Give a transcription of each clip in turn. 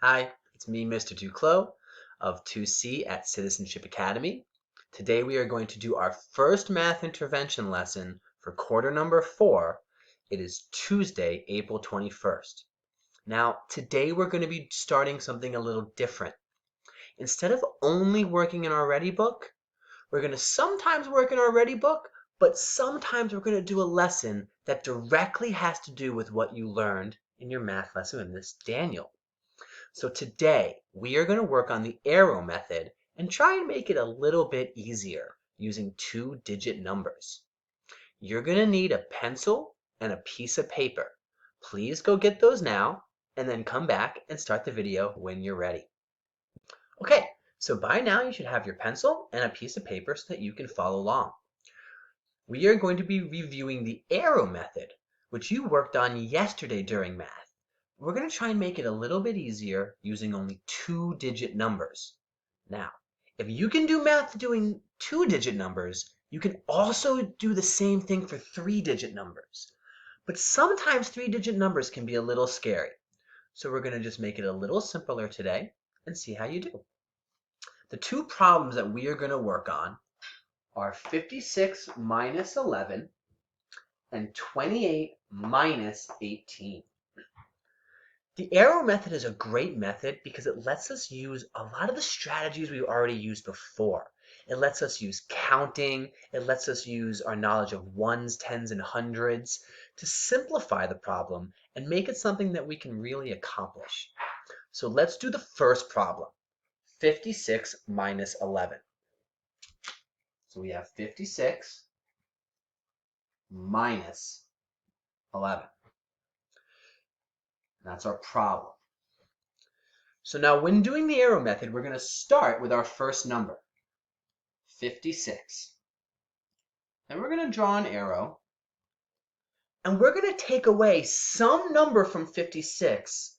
Hi, it's me, Mr. Duclos of 2C at Citizenship Academy. Today we are going to do our first math intervention lesson for quarter number 4. It is Tuesday, April 21st. Now, today we're going to be starting something a little different. Instead of only working in our Ready book, we're going to sometimes work in our Ready book, but sometimes we're going to do a lesson that directly has to do with what you learned in your math lesson in Miss Daniel. So today we are going to work on the arrow method and try and make it a little bit easier using 2-digit numbers. You're going to need a pencil and a piece of paper. Please go get those now and then come back and start the video when you're ready. Okay, so by now you should have your pencil and a piece of paper so that you can follow along. We are going to be reviewing the arrow method, which you worked on yesterday during math. We're going to try and make it a little bit easier using only 2-digit numbers. Now, if you can do math doing 2-digit numbers, you can also do the same thing for 3-digit numbers. But sometimes 3-digit numbers can be a little scary. So we're going to just make it a little simpler today and see how you do. The two problems that we are going to work on are 56 minus 11 and 28 minus 18. The arrow method is a great method because it lets us use a lot of the strategies we've already used before. It lets us use counting. It lets us use our knowledge of ones, tens, and hundreds to simplify the problem and make it something that we can really accomplish. So let's do the first problem, 56 minus 11. So we have 56 minus 11. That's our problem. So now when doing the arrow method, we're going to start with our first number, 56. Then we're going to draw an arrow, and we're going to take away some number from 56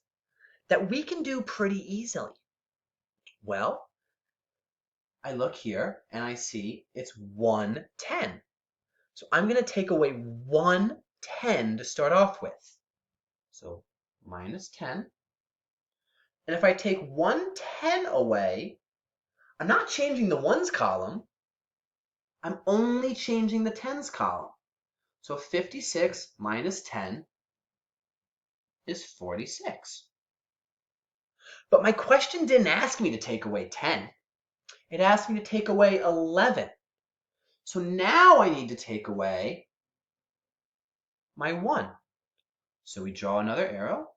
that we can do pretty easily. Well, I look here, and I see it's 110. So I'm going to take away 110 to start off with. So minus 10. And if I take 110 away, I'm not changing the ones column. I'm only changing the tens column. So 56 minus 10 is 46. But my question didn't ask me to take away 10. It asked me to take away 11. So now I need to take away my 1. So we draw another arrow,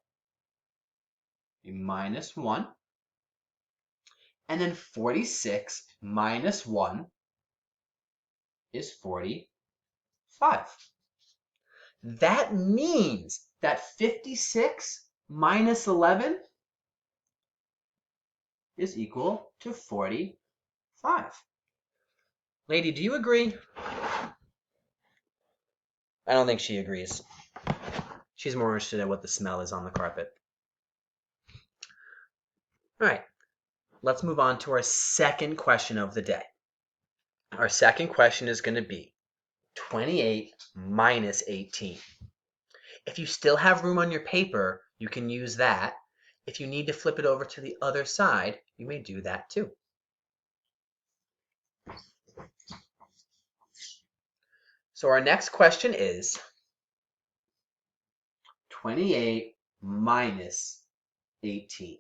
a minus 1. And then 46 minus 1 is 45. That means that 56 minus 11 is equal to 45. Lady, do you agree? I don't think she agrees. She's more interested in what the smell is on the carpet. All right, let's move on to our second question of the day. Our second question is going to be 28 minus 18. If you still have room on your paper, you can use that. If you need to flip it over to the other side, you may do that too. So our next question is 28 minus 18.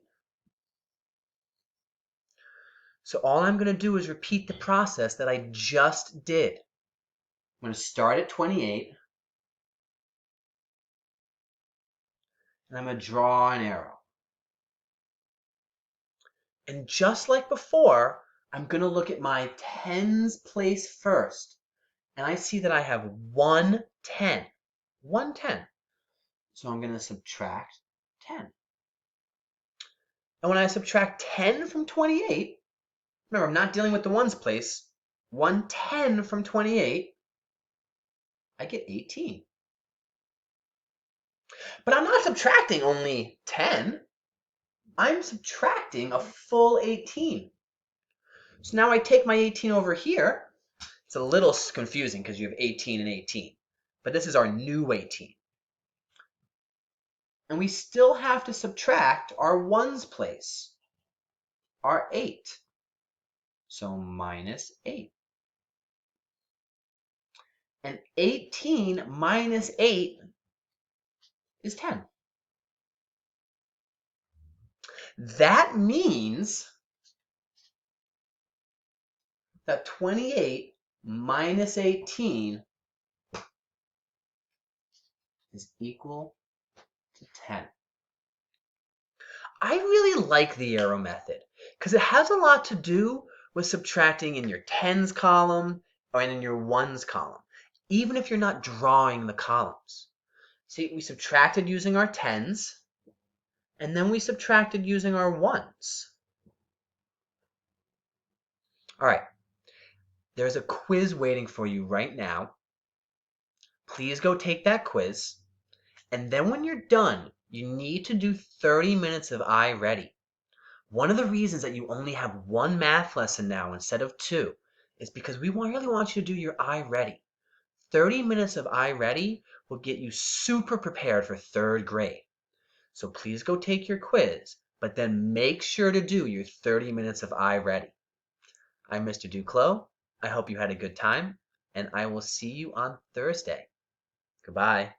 So all I'm going to do is repeat the process that I just did. I'm going to start at 28, and I'm going to draw an arrow. And just like before, I'm going to look at my tens place first. And I see that I have 110. 110. So I'm going to subtract 10. And when I subtract 10 from 28, remember, I'm not dealing with the ones place. 110 from 28, I get 18. But I'm not subtracting only 10. I'm subtracting a full 18. So now I take my 18 over here. It's a little confusing because you have 18 and 18. But this is our new 18. And we still have to subtract our ones place, our 8. So minus 8. And 18 minus 8 is 10. That means that 28 minus 18 is equal to 10. I really like the arrow method because it has a lot to do with subtracting in your tens column or in your ones column, even if you're not drawing the columns. See, we subtracted using our tens, and then we subtracted using our ones. All right, there's a quiz waiting for you right now. Please go take that quiz. And then when you're done, you need to do 30 minutes of iReady. One of the reasons that you only have one math lesson now instead of two is because we really want you to do your iReady. 30 minutes of iReady will get you super prepared for third grade. So please go take your quiz, but then make sure to do your 30 minutes of iReady. I'm Mr. Duclos. I hope you had a good time, and I will see you on Thursday. Goodbye.